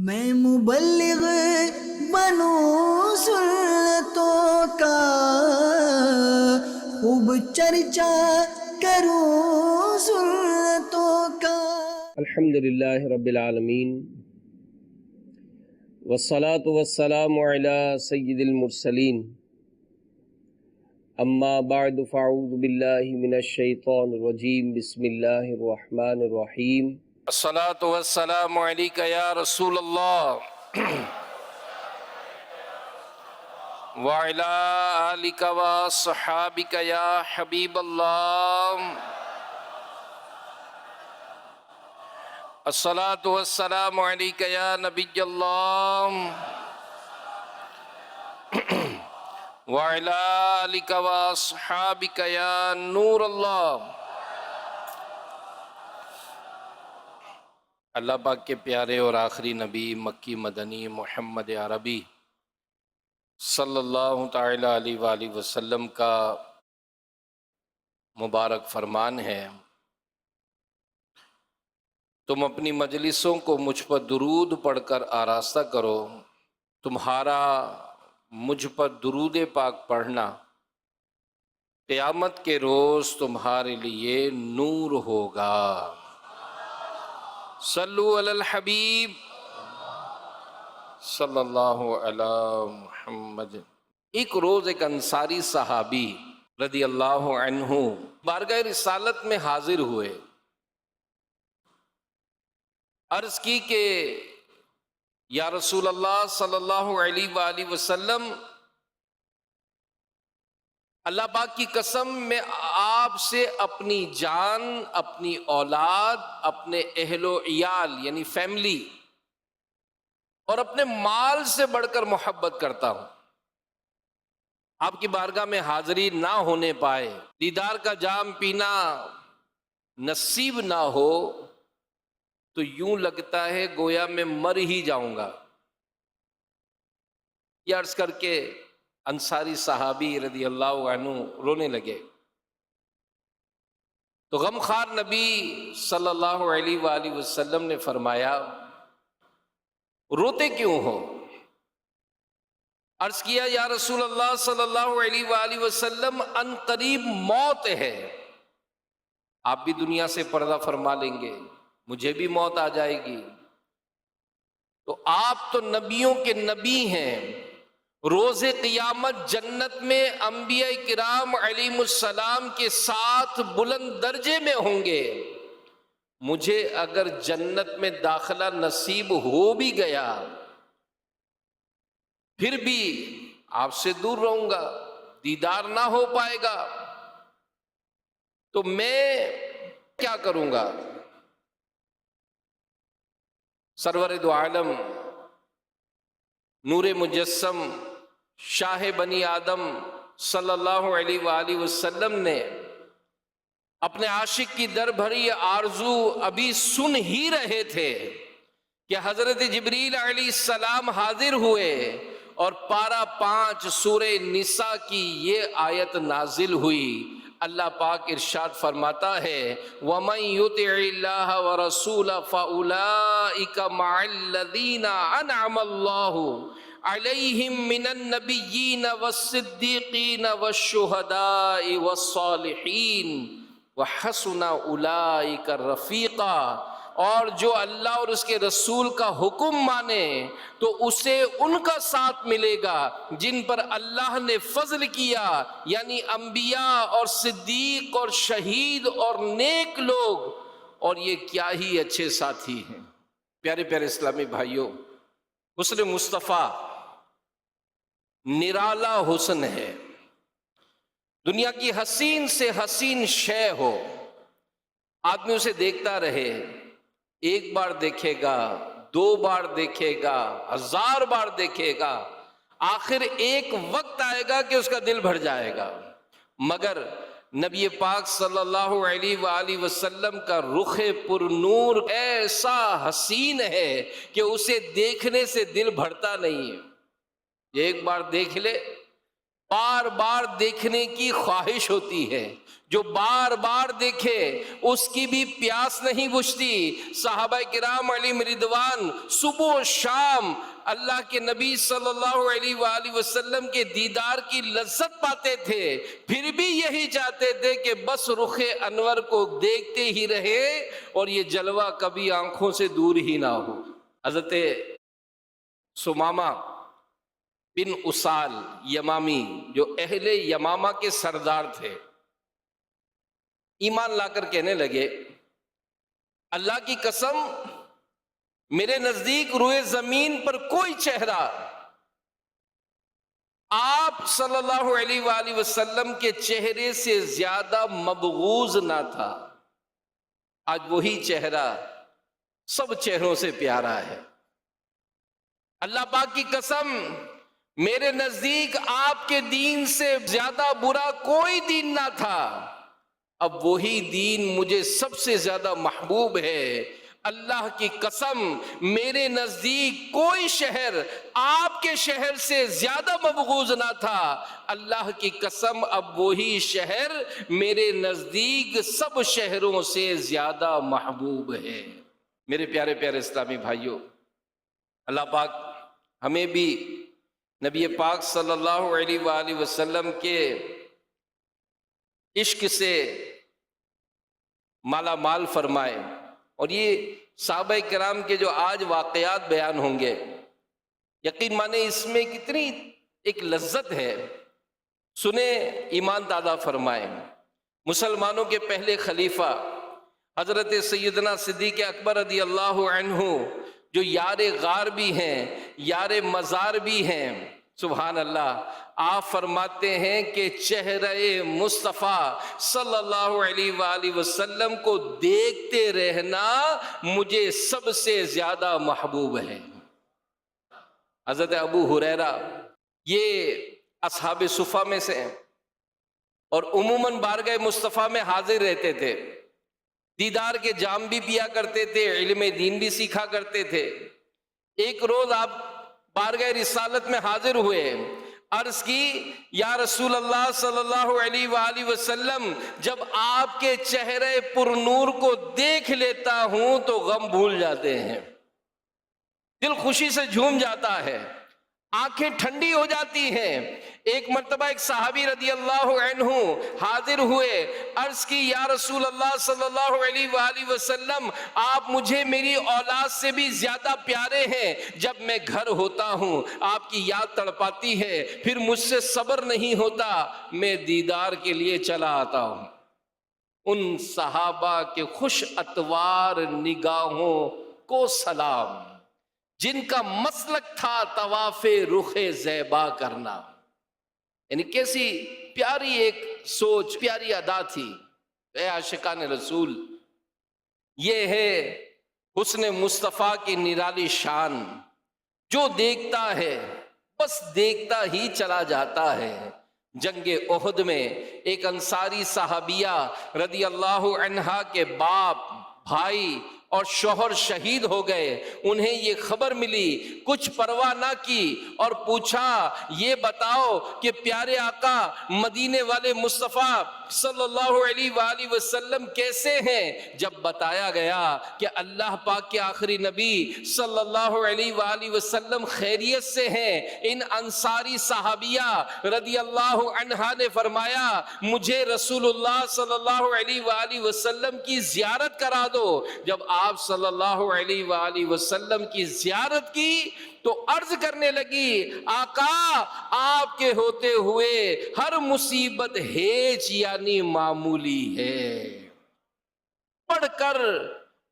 میں مبلغ بنوں سنتوں کا، خوب چرچا کروں سنتوں کا۔ الحمدللہ رب العالمین والصلاة والسلام علی سید المرسلین، اما بعد فاعوذ باللہ من الشیطان الرجیم، بسم اللہ الرحمن الرحیم۔ الصلاة والسلام علیک یا رسول اللہ وعلی آلک وصحابک یا حبیب اللہ۔ الصلاة والسلام علیک یا نبی اللہ وعلی آلک واصحابک یا نور اللہ۔ اللہ پاک کے پیارے اور آخری نبی مکی مدنی محمد عربی صلی اللہ تعالی علیہ وآلہ وسلم کا مبارک فرمان ہے، تم اپنی مجلسوں کو مجھ پر درود پڑھ کر آراستہ کرو، تمہارا مجھ پر درود پاک پڑھنا قیامت کے روز تمہارے لیے نور ہوگا۔ صلو علی الحبیب صلی اللہ علی محمد۔ ایک روز ایک انصاری صحابی رضی اللہ عنہ بارگاہ رسالت میں حاضر ہوئے، عرض کی کہ یا رسول اللہ صلی اللہ علیہ وآلہ وسلم، اللہ پاک کی قسم میں آپ سے اپنی جان، اپنی اولاد، اپنے اہل و عیال یعنی فیملی اور اپنے مال سے بڑھ کر محبت کرتا ہوں۔ آپ کی بارگاہ میں حاضری نہ ہونے پائے، دیدار کا جام پینا نصیب نہ ہو تو یوں لگتا ہے گویا میں مر ہی جاؤں گا۔ یہ عرض کر کے انصاری صحابی رضی اللہ عنہ رونے لگے، تو غمخوار نبی صلی اللہ علیہ وآلہ وسلم نے فرمایا، روتے کیوں ہو؟ عرض کیا، یا رسول اللہ صلی اللہ علیہ وآلہ وسلم، ان قریب موت ہے، آپ بھی دنیا سے پردہ فرما لیں گے، مجھے بھی موت آ جائے گی، تو آپ تو نبیوں کے نبی ہیں، روز قیامت جنت میں انبیاء کرام علیہ السلام کے ساتھ بلند درجے میں ہوں گے، مجھے اگر جنت میں داخلہ نصیب ہو بھی گیا پھر بھی آپ سے دور رہوں گا، دیدار نہ ہو پائے گا، تو میں کیا کروں گا؟ سرور دو عالم نور مجسم شاہ بنی آدم صلی اللہ علیہ وآلہ وسلم نے اپنے عاشق کی در بھری آرزو ابھی سن ہی رہے تھے کہ حضرت جبریل علیہ السلام حاضر ہوئے اور پارہ 5 سورہ نساء کی یہ آیت نازل ہوئی۔ اللہ پاک ارشاد فرماتا ہے، وَمَن يُطِعِ اللَّهَ وَرَسُولَهُ فَأُولَئِكَ مَعَ الَّذِينَ أَنْعَمَ اللَّهُ عَلَيْهِم مِّنَ النَّبِيِّينَ وَالصِّدِّيقِينَ وَالشُّهَدَاءِ وَالصَّالِحِينَ وَحَسُنَ أُولَئِكَ رَفِيقًا۔ اور جو اللہ اور اس کے رسول کا حکم مانے تو اسے ان کا ساتھ ملے گا جن پر اللہ نے فضل کیا، یعنی انبیاء اور صدیق اور شہید اور نیک لوگ، اور یہ کیا ہی اچھے ساتھی ہیں۔ پیارے پیارے اسلامی بھائیوں، حسن مصطفیٰ نرالا حسن ہے، دنیا کی حسین سے حسین شے ہو، آدمی اسے دیکھتا رہے، ایک بار دیکھے گا، 2 بار دیکھے گا، 1000 بار دیکھے گا، آخر ایک وقت آئے گا کہ اس کا دل بھر جائے گا۔ مگر نبی پاک صلی اللہ علیہ وآلہ وسلم کا رخ پر نور ایسا حسین ہے کہ اسے دیکھنے سے دل بھرتا نہیں ہے۔ ایک بار دیکھ لے بار بار دیکھنے کی خواہش ہوتی ہے، جو بار بار دیکھے اس کی بھی پیاس نہیں بجھتی۔ صحابہ کرام علیہم رضوان صبح و شام اللہ کے نبی صلی اللہ علیہ وآلہ وسلم کے دیدار کی لذت پاتے تھے، پھر بھی یہی چاہتے تھے کہ بس رخ انور کو دیکھتے ہی رہے اور یہ جلوہ کبھی آنکھوں سے دور ہی نہ ہو۔ حضرت سمامہ بن اسال یمامی، جو اہل یمامہ کے سردار تھے، ایمان لا کر کہنے لگے اللہ کی قسم میرے نزدیک روئے زمین پر کوئی چہرہ آپ صلی اللہ علیہ وآلہ وسلم کے چہرے سے زیادہ مبغوض نہ تھا۔ آج وہی چہرہ سب چہروں سے پیارا ہے۔ اللہ پاک کی قسم میرے نزدیک آپ کے دین سے زیادہ برا کوئی دین نہ تھا، اب وہی دین مجھے سب سے زیادہ محبوب ہے۔ اللہ کی قسم میرے نزدیک کوئی شہر آپ کے شہر سے زیادہ مبغوض نہ تھا، اللہ کی قسم اب وہی شہر میرے نزدیک سب شہروں سے زیادہ محبوب ہے۔ میرے پیارے پیارے اسلامی بھائیوں، اللہ پاک ہمیں بھی نبی پاک صلی اللہ علیہ وآلہ وسلم کے عشق سے مالا مال فرمائے، اور یہ صحابہ کرام کے جو آج واقعات بیان ہوں گے، یقین مانے اس میں کتنی ایک لذت ہے، سنیں ایمان دادا فرمائے۔ مسلمانوں کے پہلے خلیفہ حضرت سیدنا صدیق اکبر رضی اللہ عنہ، جو یار غار بھی ہیں، یار مزار بھی ہیں، سبحان اللہ، آپ فرماتے ہیں کہ چہرہ مصطفیٰ صلی اللہ علیہ وآلہ وسلم کو دیکھتے رہنا مجھے سب سے زیادہ محبوب ہے۔ حضرت ابو ہریرہ یہ اصحاب صفہ میں سے ہیں اور عموماً بارگاہ مصطفیٰ میں حاضر رہتے تھے، دیدار کے جام بھی پیا کرتے تھے، علم دین بھی سیکھا کرتے تھے۔ ایک روز آپ بارگاہ رسالت میں حاضر ہوئے، عرض کی یا رسول اللہ صلی اللہ علیہ وآلہ وسلم، جب آپ کے چہرے پر نور کو دیکھ لیتا ہوں تو غم بھول جاتے ہیں، دل خوشی سے جھوم جاتا ہے، آنکھیں ٹھنڈی ہو جاتی ہیں۔ ایک مرتبہ ایک صحابی رضی اللہ عنہ حاضر ہوئے، عرض کی یا رسول اللہ صلی اللہ علیہ وآلہ وسلم، آپ مجھے میری اولاد سے بھی زیادہ پیارے ہیں، جب میں گھر ہوتا ہوں آپ کی یاد تڑپاتی ہے، پھر مجھ سے صبر نہیں ہوتا، میں دیدار کے لیے چلا آتا ہوں۔ ان صحابہ کے خوش اتوار نگاہوں کو سلام، جن کا مسلک تھا طواف رخ زیبا کرنا، یعنی کیسی پیاری ایک سوچ، پیاری ادا تھی۔ اے عاشقان رسول، یہ ہے حسن مصطفیٰ کی نرالی شان، جو دیکھتا ہے بس دیکھتا ہی چلا جاتا ہے۔ جنگ احد میں ایک انصاری صحابیہ رضی اللہ عنہا کے باپ، بھائی اور شوہر شہید ہو گئے، انہیں یہ خبر ملی، کچھ پرواہ نہ کی اور پوچھا یہ بتاؤ کہ پیارے آقا مدینے والے مصطفیٰ صلی اللہ علیہ وآلہ وسلم کیسے ہیں؟ جب بتایا گیا کہ اللہ پاک کے آخری نبی صلی اللہ علیہ وآلہ وسلم خیریت سے ہیں، ان انصاری صحابیہ رضی اللہ عنہا نے فرمایا مجھے رسول اللہ صلی اللہ علیہ وآلہ وسلم کی زیارت کرا دو۔ جب آپ صلی اللہ علیہ وآلہ وسلم کی زیارت کی تو عرض کرنے لگی آقا آپ کے ہوتے ہوئے ہر مصیبت ہیچ یعنی معمولی ہے۔ پڑھ کر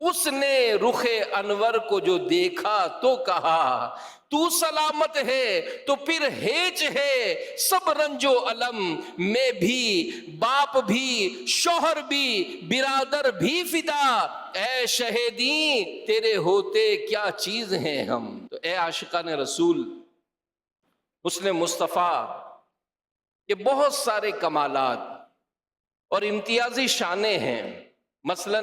اس نے رخ انور کو جو دیکھا تو کہا تو سلامت ہے تو پھر ہیچ ہے سب رنج و علم، میں بھی باپ بھی شوہر بھی برادر بھی فدا، اے شہیدی تیرے ہوتے کیا چیز ہیں ہم۔ تو اے عاشقان رسول، حسن مصطفیٰ کے بہت سارے کمالات اور امتیازی شانیں ہیں۔ مثلا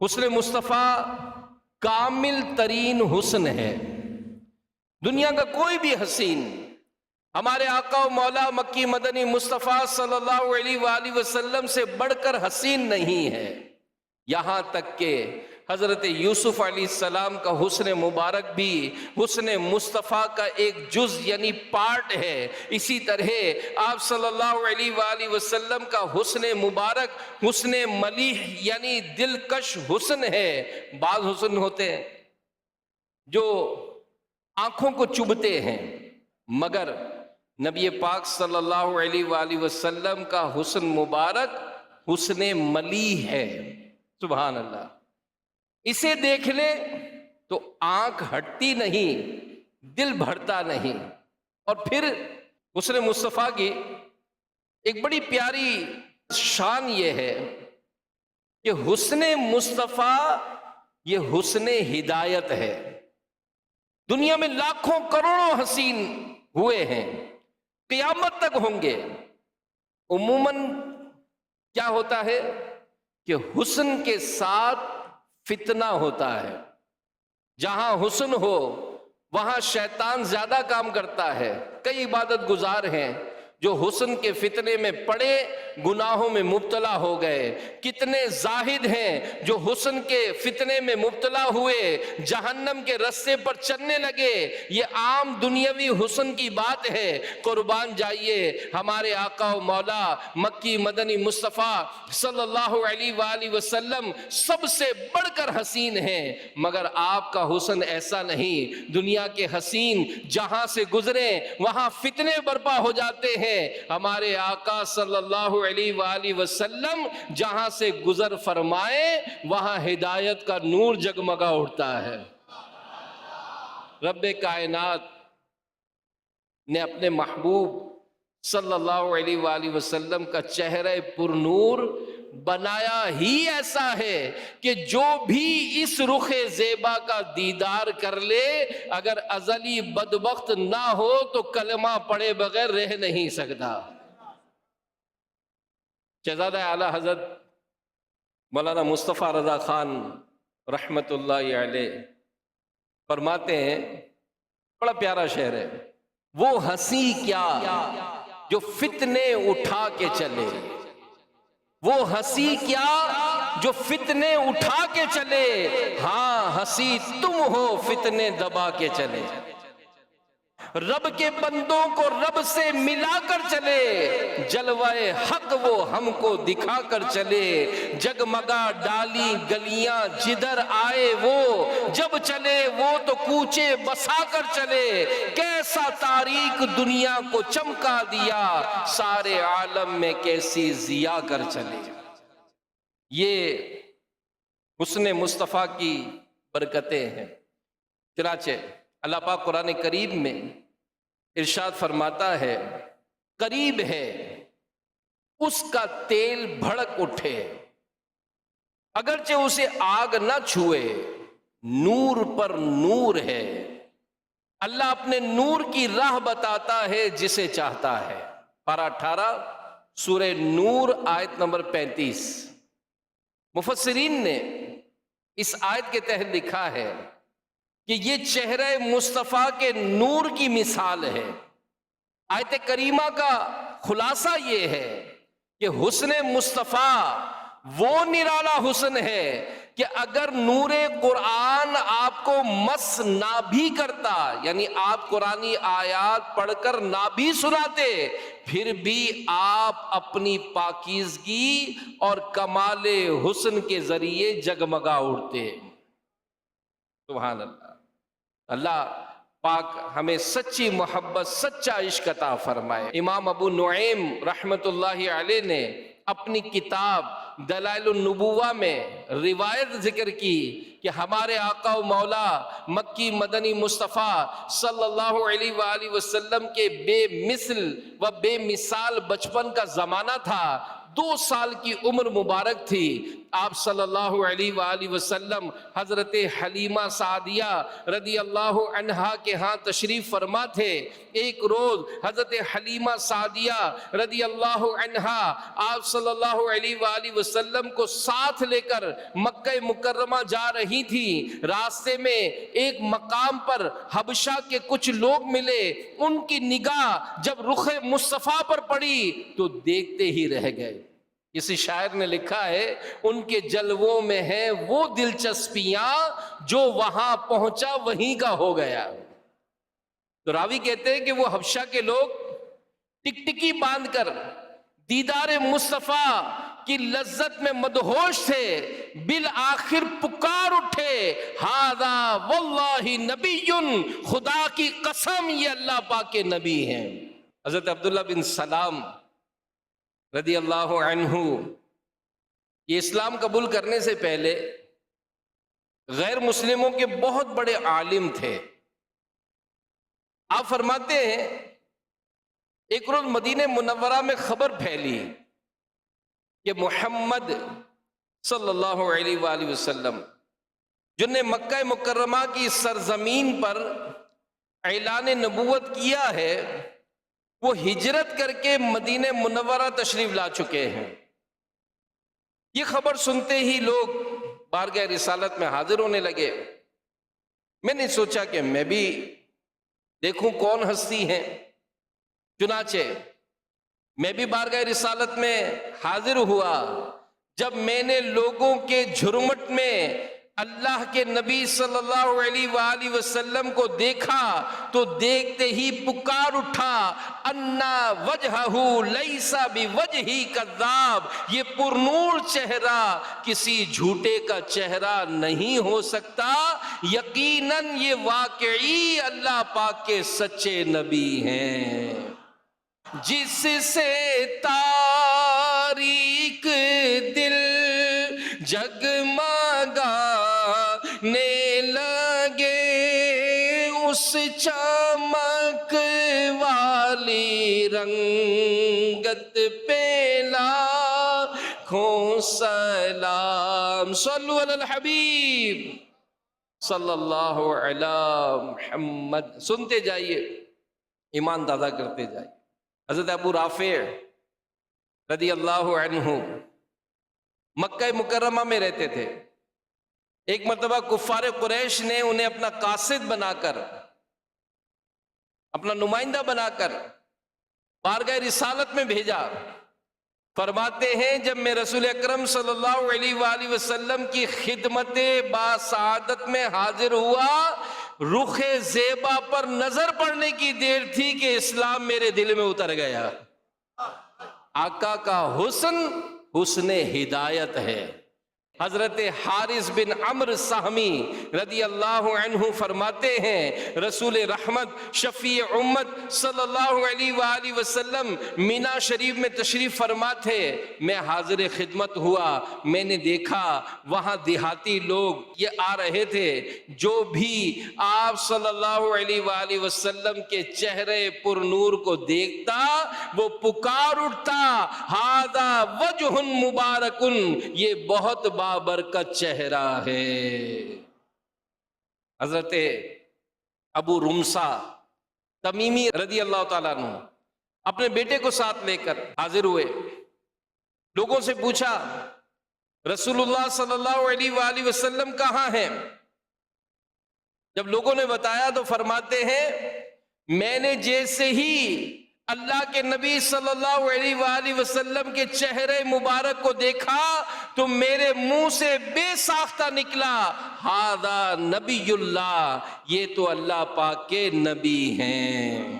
حسن مصطفیٰ کامل ترین حسن ہے، دنیا کا کوئی بھی حسین ہمارے آقا و مولا مکی مدنی مصطفیٰ صلی اللہ علیہ وآلہ وسلم سے بڑھ کر حسین نہیں ہے، یہاں تک کہ حضرت یوسف علیہ السلام کا حسن مبارک بھی حسن مصطفیٰ کا ایک جز یعنی پارٹ ہے۔ اسی طرح آپ صلی اللہ علیہ وآلہ وسلم کا حسن مبارک حسن ملیح یعنی دلکش حسن ہے۔ بعض حسن ہوتے ہیں جو آنکھوں کو چبھتے ہیں، مگر نبی پاک صلی اللہ علیہ وآلہ وسلم کا حسن مبارک حسن ملیح ہے۔ سبحان اللہ، اسے دیکھ لے تو آنکھ ہٹتی نہیں، دل بھرتا نہیں۔ اور پھر حسن مصطفیٰ کی ایک بڑی پیاری شان یہ ہے کہ حسن مصطفیٰ یہ حسن ہدایت ہے۔ دنیا میں لاکھوں کروڑوں حسین ہوئے ہیں، قیامت تک ہوں گے۔ عموماً کیا ہوتا ہے کہ حسن کے ساتھ فتنہ ہوتا ہے۔ جہاں حسن ہو وہاں شیطان زیادہ کام کرتا ہے۔ کئی عبادت گزار ہیں جو حسن کے فتنے میں پڑے گناہوں میں مبتلا ہو گئے۔ کتنے زاہد ہیں جو حسن کے فتنے میں مبتلا ہوئے جہنم کے رستے پر چلنے لگے۔ یہ عام دنیاوی حسن کی بات ہے۔ قربان جائیے، ہمارے آقا و مولا مکی مدنی مصطفیٰ صلی اللہ علیہ وآلہ وسلم سب سے بڑھ کر حسین ہیں، مگر آپ کا حسن ایسا نہیں۔ دنیا کے حسین جہاں سے گزرے وہاں فتنے برپا ہو جاتے ہیں، ہمارے آقا صلی اللہ علیہ وآلہ وسلم جہاں سے گزر فرمائے وہاں ہدایت کا نور جگمگا اٹھتا ہے۔ رب کائنات نے اپنے محبوب صلی اللہ علیہ وآلہ وسلم کا چہرہ پر نور بنایا ہی ایسا ہے کہ جو بھی اس رخ زیبا کا دیدار کر لے اگر ازلی بدبخت نہ ہو تو کلمہ پڑھے بغیر رہ نہیں سکتا۔ شہزادہ اعلیٰ حضرت مولانا مصطفیٰ رضا خان رحمت اللہ علیہ فرماتے ہیں، بڑا پیارا شعر ہے، وہ ہنسی کیا جو فتنے اٹھا کے چلے، وہ ہنسی کیا جو فتنے اٹھا کے چلے، ہاں ہنسی تم ہو فتنے دبا کے چلے۔ رب کے بندوں کو رب سے ملا کر چلے، جلوہ حق وہ ہم کو دکھا کر چلے، جگمگا ڈالی گلیاں جدھر آئے وہ، جب چلے وہ تو کوچے بسا کر چلے، کیسا تاریک دنیا کو چمکا دیا، سارے عالم میں کیسی ضیا کر چلے۔ یہ حسن مصطفیٰ کی برکتیں ہیں۔ چنانچہ اللہ پاک قرآن کریم میں ارشاد فرماتا ہے، قریب ہے اس کا تیل بھڑک اٹھے، اگرچہ اسے آگ نہ چھوئے، نور پر نور ہے، اللہ اپنے نور کی راہ بتاتا ہے جسے چاہتا ہے۔ پارہ 18 سورہ نور آیت نمبر 35۔ مفسرین نے اس آیت کے تحت لکھا ہے کہ یہ چہرہ مصطفیٰ کے نور کی مثال ہے۔ آیت کریمہ کا خلاصہ یہ ہے کہ حسن مصطفیٰ وہ نرالا حسن ہے کہ اگر نور قرآن آپ کو مس نہ بھی کرتا، یعنی آپ قرآنی آیات پڑھ کر نہ بھی سناتے، پھر بھی آپ اپنی پاکیزگی اور کمال حسن کے ذریعے جگمگا اٹھتے۔ سبحان اللہ۔ اللہ پاک ہمیں سچی محبت، سچا عشق عطا فرمائے۔ امام ابو نعیم رحمت اللہ علیہ نے اپنی کتاب دلائل النبوہ میں روایت ذکر کی کہ ہمارے آقا و مولا مکی مدنی مصطفیٰ صلی اللہ علیہ وآلہ وسلم کے بے مثل و بے مثال بچپن کا زمانہ تھا۔ 2 سال کی عمر مبارک تھی، آپ صلی اللہ علیہ وآلہ وسلم حضرت حلیمہ سعدیہ رضی اللہ عنہا کے ہاں تشریف فرما تھے۔ ایک روز حضرت حلیمہ سعدیہ رضی اللہ عنہا آپ صلی اللہ علیہ وآلہ وسلم کو ساتھ لے کر مکہ مکرمہ جا رہی تھی۔ راستے میں ایک مقام پر حبشہ کے کچھ لوگ ملے، ان کی نگاہ جب رخ مصطفیٰ پر پڑی تو دیکھتے ہی رہ گئے۔ کسی شاعر نے لکھا ہے ان کے جلووں میں ہیں وہ دلچسپیاں جو وہاں پہنچا وہیں کا ہو گیا۔ تو راوی کہتے ہیں کہ وہ حبشہ کے لوگ ٹکٹکی باندھ کر دیدار مصطفیٰ کی لذت میں مدہوش تھے، بالآخر پکار اٹھے، ہذا واللہ نبی، خدا کی قسم یہ اللہ پاک کے نبی ہیں۔ حضرت عبداللہ بن سلام رضی اللہ عنہ یہ اسلام قبول کرنے سے پہلے غیر مسلموں کے بہت بڑے عالم تھے۔ آپ فرماتے ہیں ایک روز مدینہ منورہ میں خبر پھیلی کہ محمد صلی اللہ علیہ وآلہ وسلم جن نے مکہ مکرمہ کی سرزمین پر اعلان نبوت کیا ہے وہ ہجرت کر کے مدینہ منورہ تشریف لا چکے ہیں۔ یہ خبر سنتے ہی لوگ بارگاہ رسالت میں حاضر ہونے لگے۔ میں نے سوچا کہ میں بھی دیکھوں کون ہستی ہیں، چنانچہ میں بھی بارگاہ رسالت میں حاضر ہوا۔ جب میں نے لوگوں کے جھرمٹ میں اللہ کے نبی صلی اللہ علیہ وآلہ وسلم کو دیکھا تو دیکھتے ہی پکار اٹھا، انا وجہہ لیس بوجہی کذاب، یہ پرنور چہرہ کسی جھوٹے کا چہرہ نہیں ہو سکتا، یقیناً یہ واقعی اللہ پاک کے سچے نبی ہیں۔ جس سے تاریک دل جگمگانے لگے، اس چمک والی رنگت پہ لاکھوں سلام۔ صلو علی الحبیب صلی اللہ علی محمد۔ سنتے جائیے، ایمان تازہ کرتے جائیے۔ حضرت ابو رافع رضی اللہ عنہ مکہ مکرمہ میں رہتے تھے۔ ایک مرتبہ کفار قریش نے انہیں اپنا قاصد بنا کر، اپنا نمائندہ بنا کر بارگاہ رسالت میں بھیجا۔ فرماتے ہیں جب میں رسول اکرم صلی اللہ علیہ وآلہ وسلم کی خدمت باسعادت میں حاضر ہوا، رخ زیبا پر نظر پڑنے کی دیر تھی کہ اسلام میرے دل میں اتر گیا۔ آقا کا حسن حسن ہدایت ہے۔ حضرت حارث بن عمرو سہمی رضی اللہ عنہ فرماتے ہیں رسول رحمت شفیع امت صلی اللہ علیہ وآلہ وسلم مینا شریف میں تشریف فرما تھے۔ میں حاضر خدمت ہوا، میں نے دیکھا وہاں دیہاتی لوگ یہ آ رہے تھے، جو بھی آپ صلی اللہ علیہ وآلہ وسلم کے چہرے پر نور کو دیکھتا وہ پکار اٹھتا، ہذا وجہ مبارک، یہ بہت بابرکت چہرہ ہے۔ حضرت ابو رمسا تمیمی رضی اللہ تعالیٰ عنہ اپنے بیٹے کو ساتھ لے کر حاضر ہوئے۔ لوگوں سے پوچھا رسول اللہ صلی اللہ علیہ وآلہ وسلم کہاں ہیں؟ جب لوگوں نے بتایا تو فرماتے ہیں میں نے جیسے ہی اللہ کے نبی صلی اللہ علیہ وآلہ وسلم کے چہرے مبارک کو دیکھا تو میرے منہ سے بے ساختہ نکلا، ہذا نبی اللہ، یہ تو اللہ پاک کے نبی ہیں۔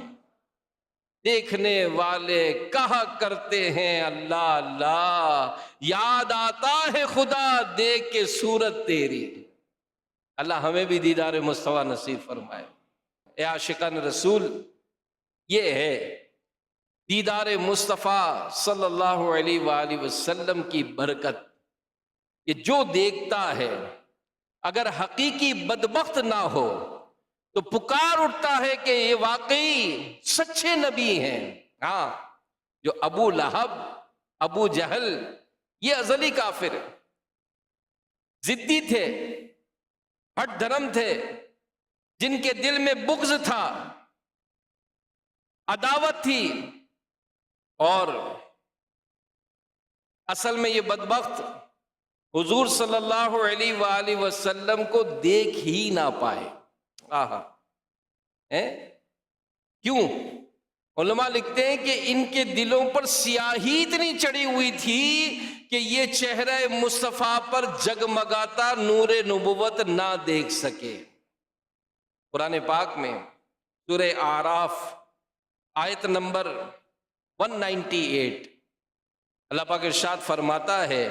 دیکھنے والے کہا کرتے ہیں اللہ اللہ، یاد آتا ہے خدا دیکھ کے صورت تیری۔ اللہ ہمیں بھی دیدار مصطفیٰ نصیب فرمائے۔ اے عاشقان رسول، یہ ہے دیدار مصطفیٰ صلی اللہ علیہ وآلہ وسلم کی برکت، کہ جو دیکھتا ہے اگر حقیقی بدبخت نہ ہو تو پکار اٹھتا ہے کہ یہ واقعی سچے نبی ہیں۔ ہاں، جو ابو لہب، ابو جہل، یہ ازلی کافر ہے، ضدی تھے، ہٹ دھرم تھے، جن کے دل میں بغض تھا، عداوت تھی، اور اصل میں یہ بدبخت حضور صلی اللہ علیہ وآلہ وسلم کو دیکھ ہی نہ پائے۔ آہا، کیوں؟ علماء لکھتے ہیں کہ ان کے دلوں پر سیاہی اتنی چڑھی ہوئی تھی کہ یہ چہرہ مصطفیٰ پر جگمگاتا نور نبوت نہ دیکھ سکے۔ قرآن پاک میں سورہ اعراف آیت نمبر 198 اللہ پاک ارشاد فرماتا ہے،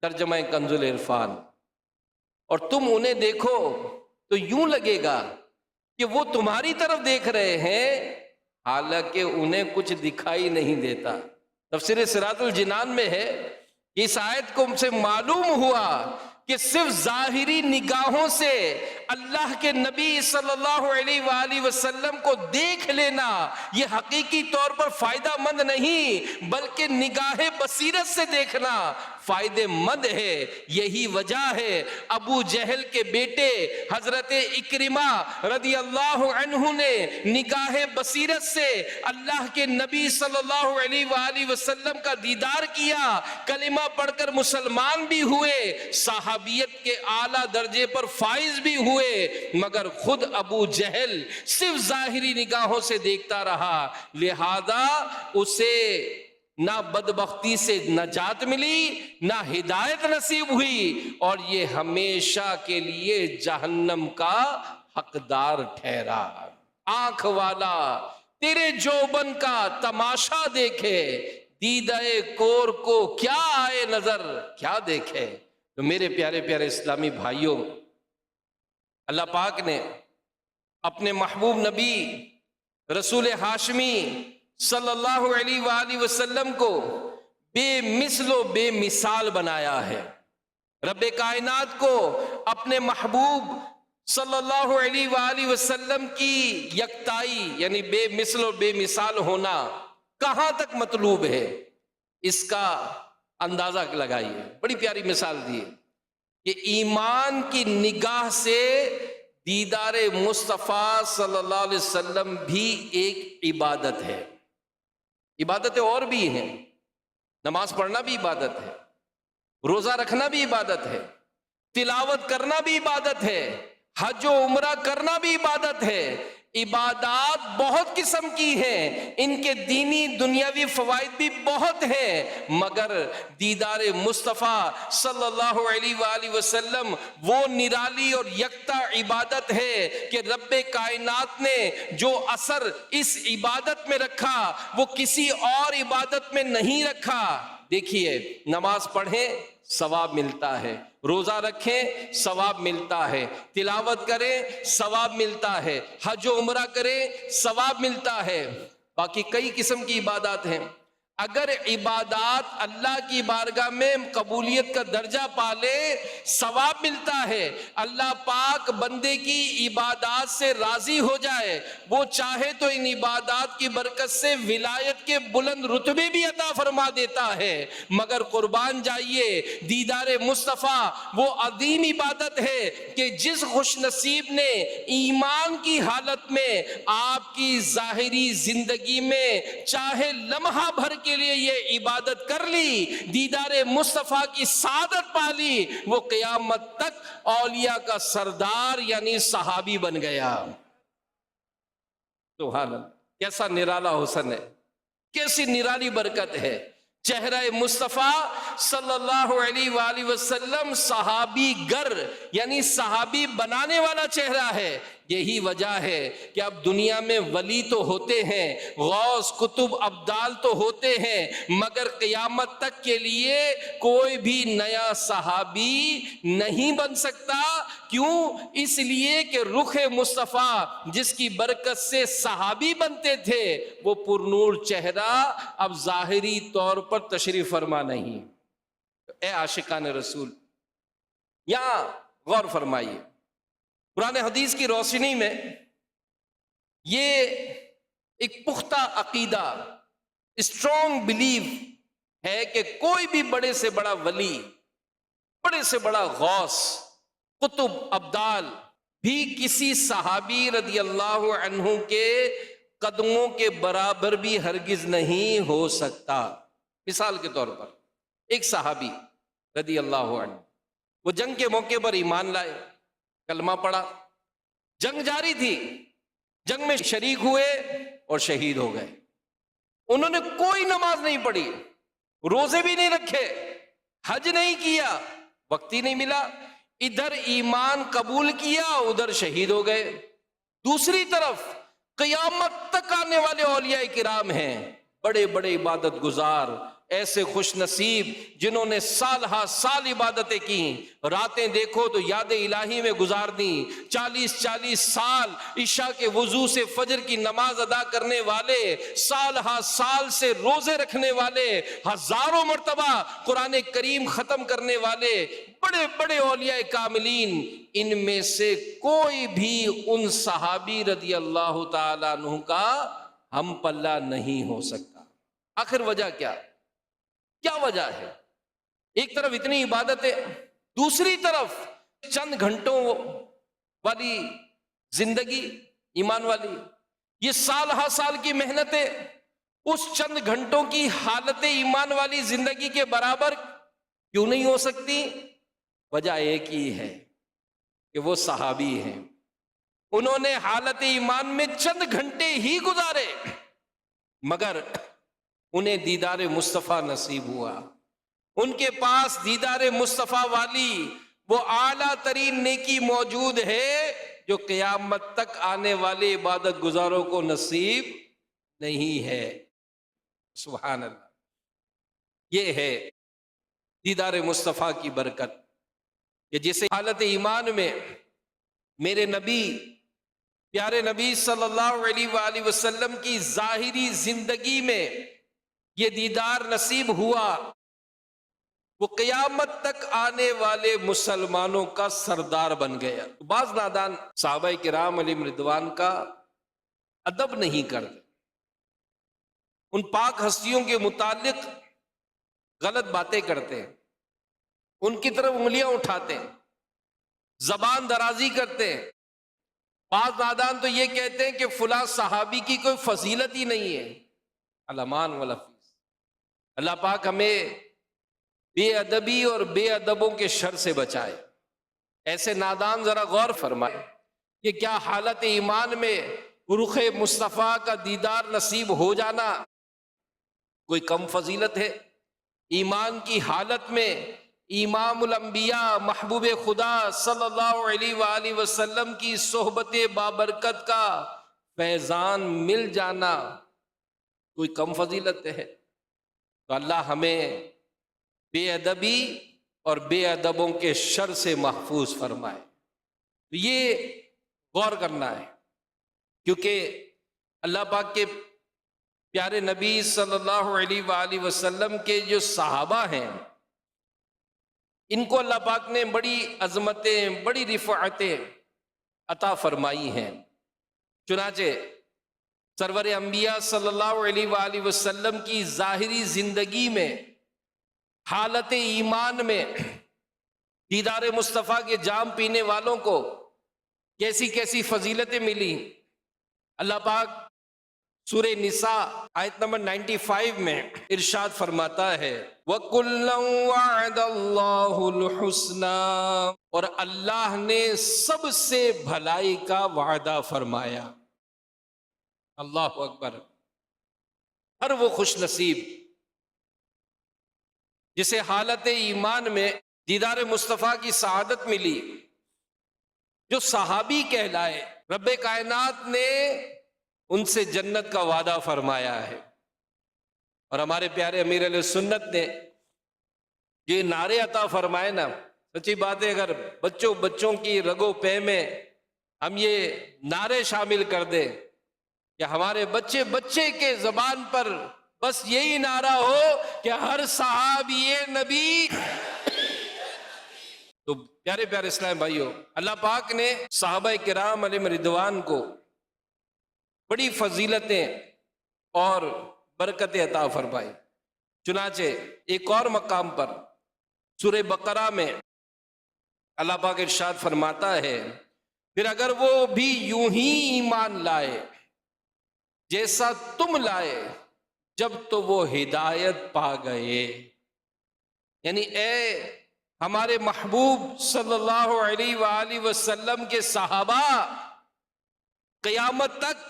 ترجمہ کنز العرفان، اور تم انہیں دیکھو تو یوں لگے گا کہ وہ تمہاری طرف دیکھ رہے ہیں، حالانکہ انہیں کچھ دکھائی نہیں دیتا۔ تفسیر صراط الجنان میں ہے کہ اس آیت کو سے معلوم ہوا کہ صرف ظاہری نگاہوں سے اللہ کے نبی صلی اللہ علیہ وآلہ وسلم کو دیکھ لینا یہ حقیقی طور پر فائدہ مند نہیں، بلکہ نگاہ بصیرت سے دیکھنا فائدہ مند ہے۔ یہی وجہ ہے ابو جہل کے بیٹے حضرت اکرمہ رضی اللہ عنہ نے نگاہ بصیرت سے اللہ کے نبی صلی اللہ علیہ وآلہ وسلم کا دیدار کیا، کلمہ پڑھ کر مسلمان بھی ہوئے، صحابیت کے اعلیٰ درجے پر فائز بھی ہوئے، مگر خود ابو جہل صرف ظاہری نگاہوں سے دیکھتا رہا، لہذا اسے نہ بدبختی سے نجات ملی، نہ ہدایت نصیب ہوئی، اور یہ ہمیشہ کے لیے جہنم کا حقدار ٹھہرا۔ آنکھ والا تیرے جوبن کا تماشا دیکھے، دیدہ کور کو کیا آئے نظر کیا دیکھے۔ تو میرے پیارے پیارے اسلامی بھائیوں، اللہ پاک نے اپنے محبوب نبی رسول ہاشمی صلی اللہ علیہ وآلہ وسلم کو بے مثل و بے مثال بنایا ہے۔ رب کائنات کو اپنے محبوب صلی اللہ علیہ وآلہ وسلم کی یکتائی یعنی بے مثل و بے مثال ہونا کہاں تک مطلوب ہے، اس کا اندازہ لگائیے۔ بڑی پیاری مثال دی ہے کہ ایمان کی نگاہ سے دیدار مصطفیٰ صلی اللہ علیہ وسلم بھی ایک عبادت ہے۔ عبادتیں اور بھی ہیں، نماز پڑھنا بھی عبادت ہے، روزہ رکھنا بھی عبادت ہے، تلاوت کرنا بھی عبادت ہے، حج و عمرہ کرنا بھی عبادت ہے۔ عبادات بہت قسم کی ہیں، ان کے دینی دنیاوی فوائد بھی بہت ہیں، مگر دیدار مصطفیٰ صلی اللہ علیہ وآلہ وسلم وہ نرالی اور یکتا عبادت ہے کہ رب کائنات نے جو اثر اس عبادت میں رکھا وہ کسی اور عبادت میں نہیں رکھا۔ دیکھیے، نماز پڑھیں ثواب ملتا ہے، روزہ رکھیں ثواب ملتا ہے، تلاوت کریں ثواب ملتا ہے، حج و عمرہ کریں ثواب ملتا ہے، باقی کئی قسم کی عبادات ہیں۔ اگر عبادات اللہ کی بارگاہ میں قبولیت کا درجہ پالے ثواب ملتا ہے، اللہ پاک بندے کی عبادات سے راضی ہو جائے، وہ چاہے تو ان عبادات کی برکت سے ولایت کے بلند رتبے بھی عطا فرما دیتا ہے، مگر قربان جائیے دیدار مصطفیٰ وہ عظیم عبادت ہے کہ جس خوش نصیب نے ایمان کی حالت میں آپ کی ظاہری زندگی میں چاہے لمحہ بھر کے لیے یہ عبادت کر لی، دیدار مصطفیٰ کی سعادت پالی، وہ قیامت تک اولیاء کا سردار یعنی صحابی بن گیا۔ سبحان اللہ، کیسا نرالا حسن ہے، کیسی نرالی برکت ہے۔ چہرہ مصطفیٰ صلی اللہ علیہ وآلہ وسلم صحابی گر یعنی صحابی بنانے والا چہرہ ہے۔ یہی وجہ ہے کہ اب دنیا میں ولی تو ہوتے ہیں، غوث قطب ابدال تو ہوتے ہیں، مگر قیامت تک کے لیے کوئی بھی نیا صحابی نہیں بن سکتا۔ کیوں؟ اس لیے کہ رخ مصطفیٰ جس کی برکت سے صحابی بنتے تھے وہ پرنور چہرہ اب ظاہری طور پر تشریف فرما نہیں۔ اے عاشقان رسول، یہاں غور فرمائیے، قرآن حدیث کی روشنی میں یہ ایک پختہ عقیدہ، اسٹرانگ بلیف ہے کہ کوئی بھی بڑے سے بڑا ولی بڑے سے بڑا غوث قطب ابدال بھی کسی صحابی رضی اللہ عنہ کے قدموں کے برابر بھی ہرگز نہیں ہو سکتا۔ مثال کے طور پر ایک صحابی رضی اللہ عنہ، وہ جنگ کے موقع پر ایمان لائے، کلمہ پڑھا، جنگ جاری تھی، جنگ میں شریک ہوئے اور شہید ہو گئے۔ انہوں نے کوئی نماز نہیں پڑھی، روزے بھی نہیں رکھے، حج نہیں کیا، وقت ہی نہیں ملا، ادھر ایمان قبول کیا، ادھر شہید ہو گئے۔ دوسری طرف قیامت تک آنے والے اولیاء کرام ہیں، بڑے بڑے عبادت گزار، ایسے خوش نصیب جنہوں نے سال ہا سال عبادتیں کی، راتیں دیکھو تو یاد الہی میں گزار دیں، 40 سال عشاء کے وضو سے فجر کی نماز ادا کرنے والے، سال ہا سال سے روزے رکھنے والے، ہزاروں مرتبہ قرآن کریم ختم کرنے والے، بڑے بڑے اولیاء کاملین، ان میں سے کوئی بھی ان صحابی رضی اللہ تعالیٰ عنہ کا ہم پلہ نہیں ہو سکتا۔ آخر وجہ کیا وجہ ہے؟ ایک طرف اتنی عبادتیں، دوسری طرف چند گھنٹوں والی زندگی ایمان والی، یہ سال ہا سال کی محنتیں اس چند گھنٹوں کی حالت ایمان والی زندگی کے برابر کیوں نہیں ہو سکتی؟ وجہ ایک ہی ہے کہ وہ صحابی ہیں، انہوں نے حالت ایمان میں چند گھنٹے ہی گزارے، مگر انہیں دیدار مصطفیٰ نصیب ہوا۔ ان کے پاس دیدار مصطفیٰ والی وہ اعلیٰ ترین نیکی موجود ہے جو قیامت تک آنے والے عبادت گزاروں کو نصیب نہیں ہے۔ سبحان اللہ، یہ ہے دیدار مصطفیٰ کی برکت کہ جسے حالت ایمان میں میرے نبی، پیارے نبی صلی اللہ علیہ وآلہ وسلم کی ظاہری زندگی میں یہ دیدار نصیب ہوا، وہ قیامت تک آنے والے مسلمانوں کا سردار بن گیا۔ بعض نادان صحابہ کرام علیہم رضوان کا ادب نہیں کرتے، ان پاک ہستیوں کے متعلق غلط باتیں کرتے ہیں، ان کی طرف انگلیاں اٹھاتے ہیں، زبان درازی کرتے ہیں۔ بعض نادان تو یہ کہتے ہیں کہ فلاں صحابی کی کوئی فضیلت ہی نہیں ہے۔ علمان والحفیظ، اللہ پاک ہمیں بے ادبی اور بے ادبوں کے شر سے بچائے۔ ایسے نادان ذرا غور فرمائے کہ کیا حالت ایمان میں رخ مصطفیٰ کا دیدار نصیب ہو جانا کوئی کم فضیلت ہے؟ ایمان کی حالت میں امام الانبیاء محبوب خدا صلی اللہ علیہ وآلہ وسلم کی صحبت بابرکت کا فیضان مل جانا کوئی کم فضیلت ہے؟ تو اللہ ہمیں بے ادبی اور بے ادبوں کے شر سے محفوظ فرمائے۔ تو یہ غور کرنا ہے، کیونکہ اللہ پاک کے پیارے نبی صلی اللہ علیہ وآلہ وسلم کے جو صحابہ ہیں، ان کو اللہ پاک نے بڑی عظمتیں، بڑی رفعتیں عطا فرمائی ہیں۔ چنانچہ سرور انبیاء صلی اللہ علیہ وآلہ وسلم کی ظاہری زندگی میں، حالت ایمان میں دیدار مصطفیٰ کے جام پینے والوں کو کیسی کیسی فضیلتیں ملی۔ اللہ پاک سورہ نساء آیت نمبر 95 میں ارشاد فرماتا ہے وَكُلًّا وَعَدَ اللَّهُ الْحُسْنَى، اور اللہ نے سب سے بھلائی کا وعدہ فرمایا۔ اللہ اکبر۔ ہر وہ خوش نصیب جسے حالت ایمان میں دیدار مصطفیٰ کی سعادت ملی، جو صحابی کہلائے، رب کائنات نے ان سے جنت کا وعدہ فرمایا ہے۔ اور ہمارے پیارے امیر علیہ سنت نے یہ نعرے عطا فرمائے نا، سچی بات ہے، اگر بچوں کی رگو پے میں ہم یہ نعرے شامل کر دیں کہ ہمارے بچے کے زبان پر بس یہی نعرہ ہو کہ ہر صحابی نبی، تو پیارے پیارے اسلام بھائیو، اللہ پاک نے صحابہ کرام علیہم رضوان کو بڑی فضیلتیں اور برکتیں عطا فرمائی۔ چنانچہ ایک اور مقام پر سورہ بقرہ میں اللہ پاک ارشاد فرماتا ہے پھر اگر وہ بھی یوں ہی ایمان لائے جیسا تم لائے جب تو وہ ہدایت پا گئے، یعنی اے ہمارے محبوب صلی اللہ علیہ وآلہ وسلم کے صحابہ، قیامت تک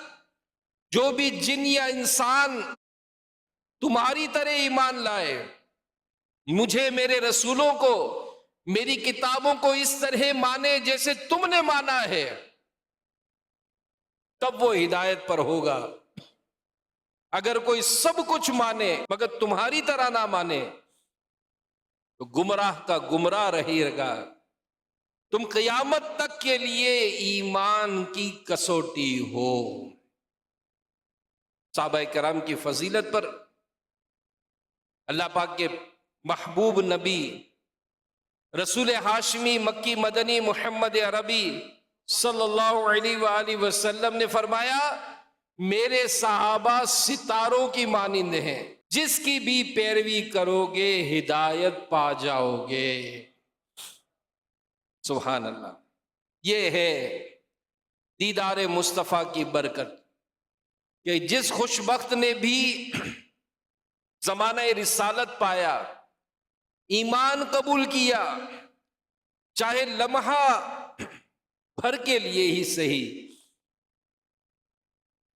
جو بھی جن یا انسان تمہاری طرح ایمان لائے، مجھے، میرے رسولوں کو، میری کتابوں کو اس طرح مانے جیسے تم نے مانا ہے، تب وہ ہدایت پر ہوگا۔ اگر کوئی سب کچھ مانے مگر تمہاری طرح نہ مانے تو گمراہ کا گمراہ رہے گا۔ تم قیامت تک کے لیے ایمان کی کسوٹی ہو۔ صحابہ کرام کی فضیلت پر اللہ پاک کے محبوب نبی رسول ہاشمی مکی مدنی محمد عربی صلی اللہ علیہ وآلہ وسلم نے فرمایا میرے صحابہ ستاروں کی مانند ہیں، جس کی بھی پیروی کرو گے ہدایت پا جاؤ گے۔ سبحان اللہ، یہ ہے دیدار مصطفیٰ کی برکت کہ جس خوش بخت نے بھی زمانہ رسالت پایا، ایمان قبول کیا، چاہے لمحہ بھر کے لیے ہی صحیح،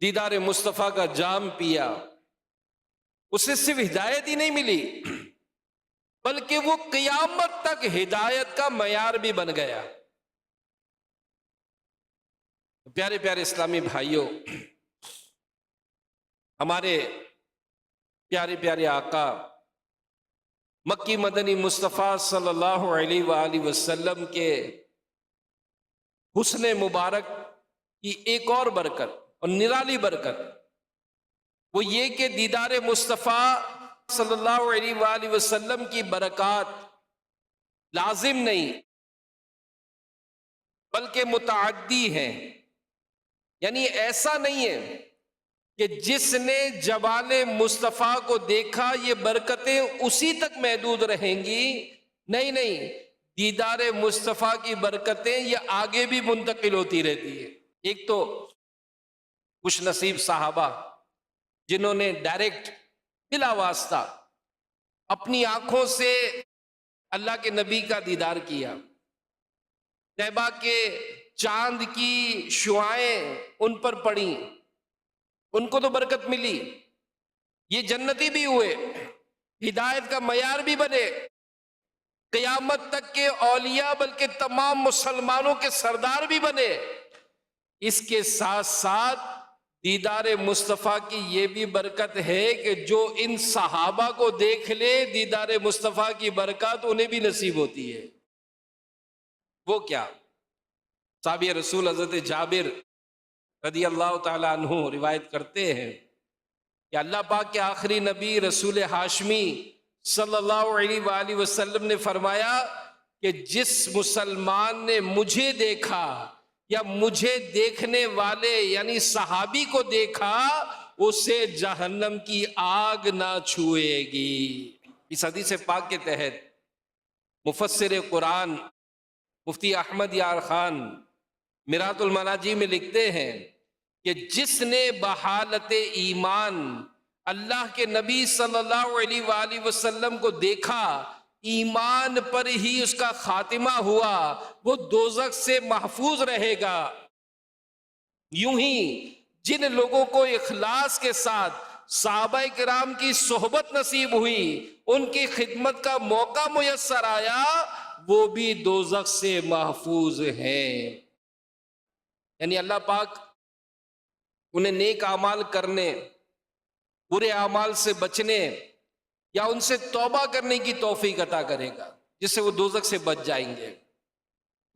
دیدار مصطفیٰ کا جام پیا، اسے صرف ہدایت ہی نہیں ملی بلکہ وہ قیامت تک ہدایت کا معیار بھی بن گیا۔ پیارے پیارے اسلامی بھائیوں، ہمارے پیارے پیارے آقا مکی مدنی مصطفیٰ صلی اللہ علیہ وآلہ وسلم کے حسن مبارک کی ایک اور برکت اور نرالی برکت وہ یہ کہ دیدار مصطفیٰ صلی اللہ علیہ وآلہ وسلم کی برکات لازم نہیں بلکہ متعدی ہیں، یعنی ایسا نہیں ہے کہ جس نے جمال مصطفیٰ کو دیکھا یہ برکتیں اسی تک محدود رہیں گی، نہیں، دیدار مصطفیٰ کی برکتیں یہ آگے بھی منتقل ہوتی رہتی ہے۔ ایک تو خوش نصیب صحابہ جنہوں نے ڈائریکٹ بلا واسطہ اپنی آنکھوں سے اللہ کے نبی کا دیدار کیا، طیبہ کے چاند کی شعائیں ان پر پڑیں، ان کو تو برکت ملی، یہ جنتی بھی ہوئے، ہدایت کا معیار بھی بنے، قیامت تک کے اولیاء بلکہ تمام مسلمانوں کے سردار بھی بنے۔ اس کے ساتھ ساتھ دیدار مصطفیٰ کی یہ بھی برکت ہے کہ جو ان صحابہ کو دیکھ لے دیدار مصطفیٰ کی برکت انہیں بھی نصیب ہوتی ہے۔ وہ کیا؟ صحابی رسول حضرت جابر رضی اللہ تعالیٰ عنہ روایت کرتے ہیں کہ اللہ پاک کے آخری نبی رسول ہاشمی صلی اللہ علیہ وآلہ وسلم نے فرمایا کہ جس مسلمان نے مجھے دیکھا یا مجھے دیکھنے والے یعنی صحابی کو دیکھا اسے جہنم کی آگ نہ چھوئے گی۔ اس حدیث پاک کے تحت مفسر قرآن مفتی احمد یار خان میرات المناجی میں لکھتے ہیں کہ جس نے بحالت ایمان اللہ کے نبی صلی اللہ علیہ وآلہ وسلم کو دیکھا، ایمان پر ہی اس کا خاتمہ ہوا، وہ دوزخ سے محفوظ رہے گا۔ یوں ہی جن لوگوں کو اخلاص کے ساتھ صحابہ کرام کی صحبت نصیب ہوئی، ان کی خدمت کا موقع میسر آیا، وہ بھی دوزخ سے محفوظ ہیں۔ یعنی اللہ پاک انہیں نیک اعمال کرنے، برے اعمال سے بچنے یا ان سے توبہ کرنے کی توفیق عطا کرے گا جس سے وہ دوزخ سے بچ جائیں گے۔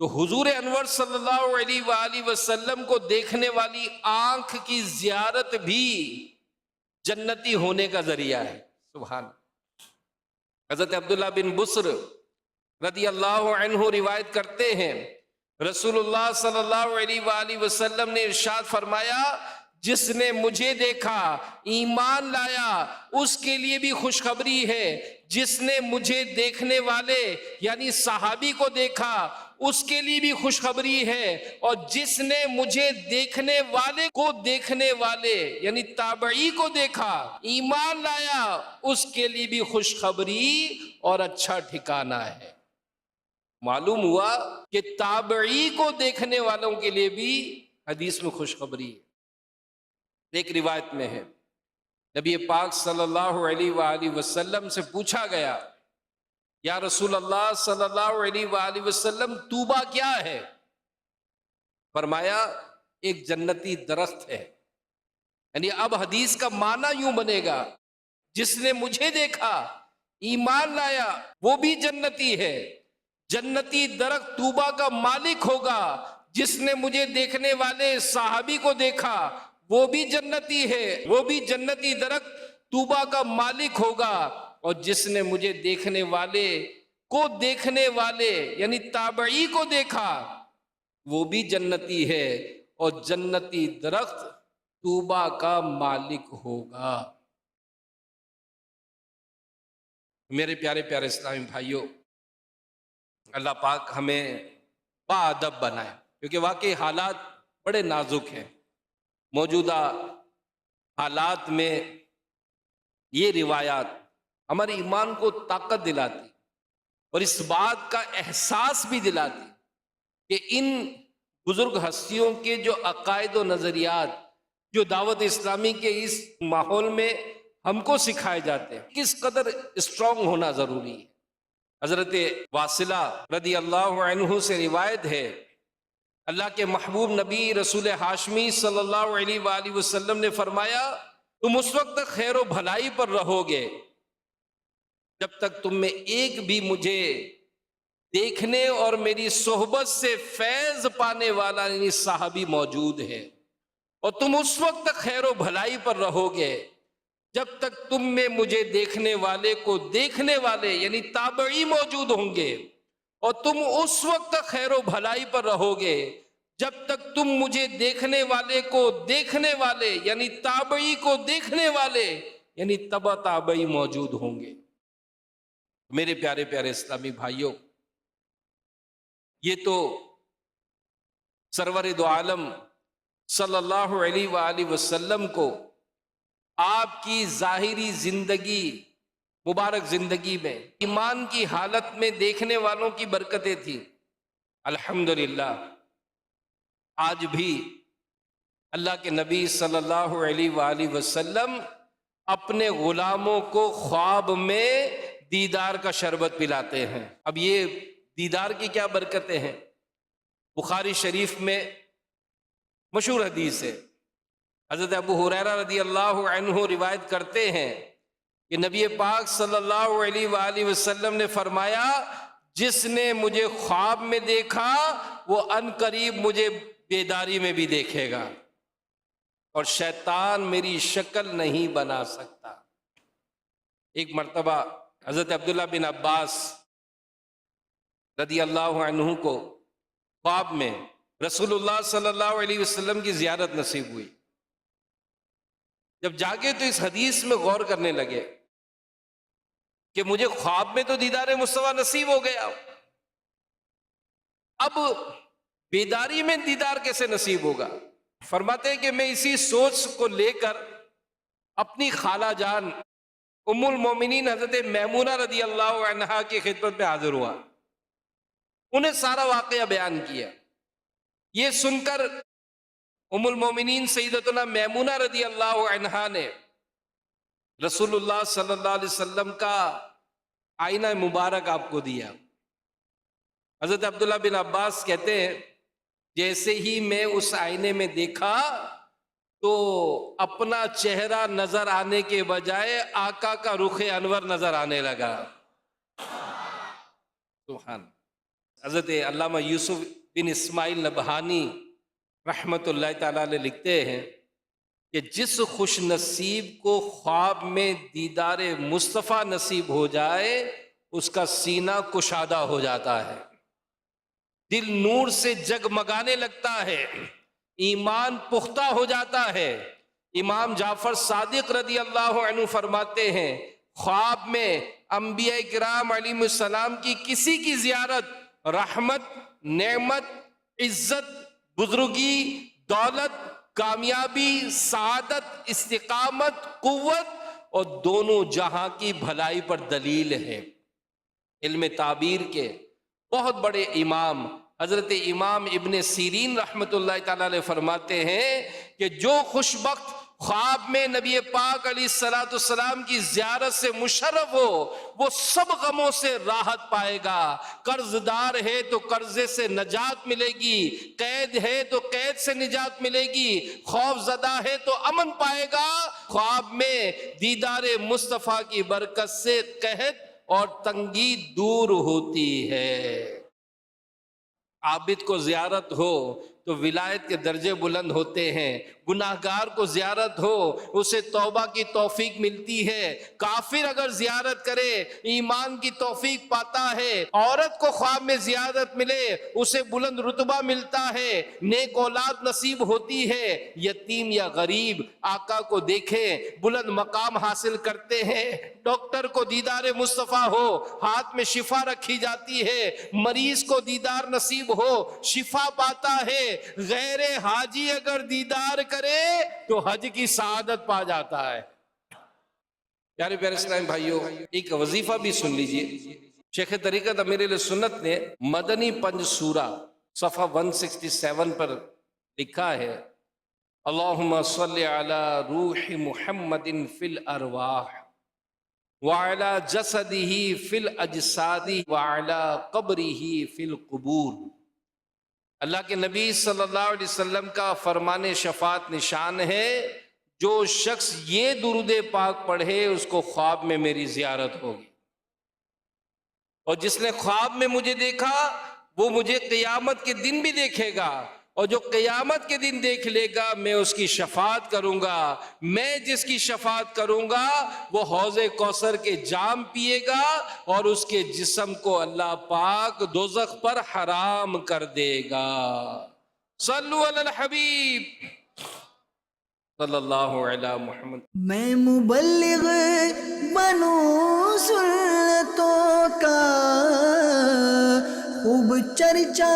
تو حضور انور صلی اللہ علیہ وآلہ وسلم کو دیکھنے والی آنکھ کی زیارت بھی جنتی ہونے کا ذریعہ ہے۔ سبحان اللہ۔ حضرت عبداللہ بن بصر رضی اللہ عنہ روایت کرتے ہیں رسول اللہ صلی اللہ علیہ وآلہ وسلم نے ارشاد فرمایا جس نے مجھے دیکھا ایمان لایا اس کے لیے بھی خوشخبری ہے، جس نے مجھے دیکھنے والے یعنی صحابی کو دیکھا اس کے لیے بھی خوشخبری ہے، اور جس نے مجھے دیکھنے والے کو دیکھنے والے یعنی تابعی کو دیکھا، ایمان لایا، اس کے لیے بھی خوشخبری اور اچھا ٹھکانہ ہے۔ معلوم ہوا کہ تابعی کو دیکھنے والوں کے لیے بھی حدیث میں خوشخبری ہے۔ ایک روایت میں ہے، نبی پاک صلی اللہ علیہ وآلہ وسلم سے پوچھا گیا، یا رسول اللہ صلی اللہ علیہ وآلہ وسلم طوبیٰ کیا ہے؟ فرمایا ایک جنتی درخت ہے۔ یعنی اب حدیث کا معنی یوں بنے گا، جس نے مجھے دیکھا ایمان لایا وہ بھی جنتی ہے۔ جنتی درخت طوبیٰ کا مالک ہوگا، جس نے مجھے دیکھنے والے صحابی کو دیکھا وہ بھی جنتی ہے، وہ بھی جنتی درخت طوبیٰ کا مالک ہوگا، اور جس نے مجھے دیکھنے والے کو دیکھنے والے یعنی تابعی کو دیکھا وہ بھی جنتی ہے، اور جنتی درخت طوبیٰ کا مالک ہوگا۔ میرے پیارے پیارے اسلامی بھائیوں، اللہ پاک ہمیں باادب بنائے، کیونکہ واقعی حالات بڑے نازک ہیں۔ موجودہ حالات میں یہ روایات ہمارے ایمان کو طاقت دلاتی اور اس بات کا احساس بھی دلاتی کہ ان بزرگ ہستیوں کے جو عقائد و نظریات جو دعوت اسلامی کے اس ماحول میں ہم کو سکھائے جاتے ہیں، کس قدر اسٹرانگ ہونا ضروری ہے۔ حضرت واصلہ رضی اللہ عنہ سے روایت ہے، اللہ کے محبوب نبی رسول ہاشمی صلی اللہ علیہ وآلہ وسلم نے فرمایا، تم اس وقت تک خیر و بھلائی پر رہو گے جب تک تم میں ایک بھی مجھے دیکھنے اور میری صحبت سے فیض پانے والا یعنی صحابی موجود ہے، اور تم اس وقت تک خیر و بھلائی پر رہو گے جب تک تم میں مجھے دیکھنے والے کو دیکھنے والے یعنی تابعی موجود ہوں گے، اور تم اس وقت تک خیر و بھلائی پر رہو گے جب تک تم مجھے دیکھنے والے کو دیکھنے والے یعنی تابعی کو دیکھنے والے یعنی تبع تابعی موجود ہوں گے۔ میرے پیارے پیارے اسلامی بھائیوں، یہ تو سرور دو عالم صلی اللہ علیہ وآلہ وسلم کو آپ کی ظاہری زندگی مبارک زندگی میں ایمان کی حالت میں دیکھنے والوں کی برکتیں تھیں۔ الحمدللہ آج بھی اللہ کے نبی صلی اللہ علیہ وآلہ وسلم اپنے غلاموں کو خواب میں دیدار کا شربت پلاتے ہیں۔ اب یہ دیدار کی کیا برکتیں ہیں؟ بخاری شریف میں مشہور حدیث ہے، حضرت ابو ہریرہ رضی اللہ عنہ روایت کرتے ہیں کہ نبی پاک صلی اللہ علیہ وآلہ وسلم نے فرمایا، جس نے مجھے خواب میں دیکھا وہ ان قریب مجھے بیداری میں بھی دیکھے گا، اور شیطان میری شکل نہیں بنا سکتا۔ ایک مرتبہ حضرت عبداللہ بن عباس رضی اللہ عنہ کو خواب میں رسول اللہ صلی اللہ علیہ وسلم کی زیارت نصیب ہوئی۔ جب جاگے تو اس حدیث میں غور کرنے لگے کہ مجھے خواب میں تو دیدار مصطفیٰ نصیب ہو گیا، اب بیداری میں دیدار کیسے نصیب ہوگا؟ فرماتے ہیں کہ میں اسی سوچ کو لے کر اپنی خالہ جان ام المومنین حضرت میمونہ رضی اللہ عنہا کی خدمت میں حاضر ہوا، انہیں سارا واقعہ بیان کیا۔ یہ سن کر ام المومنین سیدتنا میمونہ رضی اللہ عنہا نے رسول اللہ صلی اللہ علیہ وسلم کا آئینہ مبارک آپ کو دیا۔ حضرت عبداللہ بن عباس کہتے ہیں، جیسے ہی میں اس آئینے میں دیکھا تو اپنا چہرہ نظر آنے کے بجائے آقا کا رخ انور نظر آنے لگا۔ سبحان۔ حضرت علامہ یوسف بن اسماعیل نبہانی رحمت اللہ تعالیٰ علیہ لکھتے ہیں کہ جس خوش نصیب کو خواب میں دیدار مصطفیٰ نصیب ہو جائے اس کا سینہ کشادہ ہو جاتا ہے، دل نور سے جگمگانے لگتا ہے، ایمان پختہ ہو جاتا ہے۔ امام جعفر صادق رضی اللہ عنہ فرماتے ہیں، خواب میں انبیاء کرام علیہ السلام کی کسی کی زیارت رحمت نعمت، عزت، بزرگی، دولت، کامیابی، سعادت، استقامت، قوت اور دونوں جہاں کی بھلائی پر دلیل ہے۔ علم تعبیر کے بہت بڑے امام حضرت امام ابن سیرین رحمۃ اللہ تعالی علیہ فرماتے ہیں کہ جو خوش بخت خواب میں نبی پاک علیہ الصلوۃ والسلام کی زیارت سے مشرف ہو وہ سب غموں سے راحت پائے گا۔ قرض دار ہے تو قرضے سے نجات ملے گی، قید ہے تو قید سے نجات ملے گی، خوف زدہ ہے تو امن پائے گا۔ خواب میں دیدار مصطفیٰ کی برکت سے قحط اور تنگی دور ہوتی ہے۔ عابد کو زیارت ہو تو ولایت کے درجے بلند ہوتے ہیں، گناہگار کو زیارت ہو اسے توبہ کی توفیق ملتی ہے، کافر اگر زیارت کرے ایمان کی توفیق پاتا ہے، عورت کو خواب میں زیارت ملے اسے بلند رتبہ ملتا ہے، نیک اولاد نصیب ہوتی ہے، یتیم یا غریب آقا کو دیکھیں بلند مقام حاصل کرتے ہیں، ڈاکٹر کو دیدار مصطفیٰ ہو ہاتھ میں شفا رکھی جاتی ہے، مریض کو دیدار نصیب ہو شفا پاتا ہے، غیر حاجی اگر دیدار کرے تو حج کی سعادت پا جاتا ہے۔ پیارے پیارے اسلام بھائیوں، ایک وظیفہ بھی سن لیجئے۔ شیخ طریقت امیر اہل سنت نے مدنی پنج سورہ صفحہ 167 پر لکھا ہے، اللہم صلی علی روح محمد فی الارواح وعلی جسدہ فی الاجساد وعلی قبرہ فی القبور۔ اللہ کے نبی صلی اللہ علیہ وسلم کا فرمان شفاعت نشان ہے، جو شخص یہ درود پاک پڑھے اس کو خواب میں میری زیارت ہوگی، اور جس نے خواب میں مجھے دیکھا وہ مجھے قیامت کے دن بھی دیکھے گا، اور جو قیامت کے دن دیکھ لے گا میں اس کی شفاعت کروں گا، میں جس کی شفاعت کروں گا وہ حوض کوثر کے جام پیے گا اور اس کے جسم کو اللہ پاک دوزخ پر حرام کر دے گا۔ صلو علی الحبیب صلی اللہ علی محمد۔ میں مبلغ بنوں سنتوں کا، خوب چرچا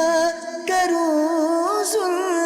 کروں سنتوں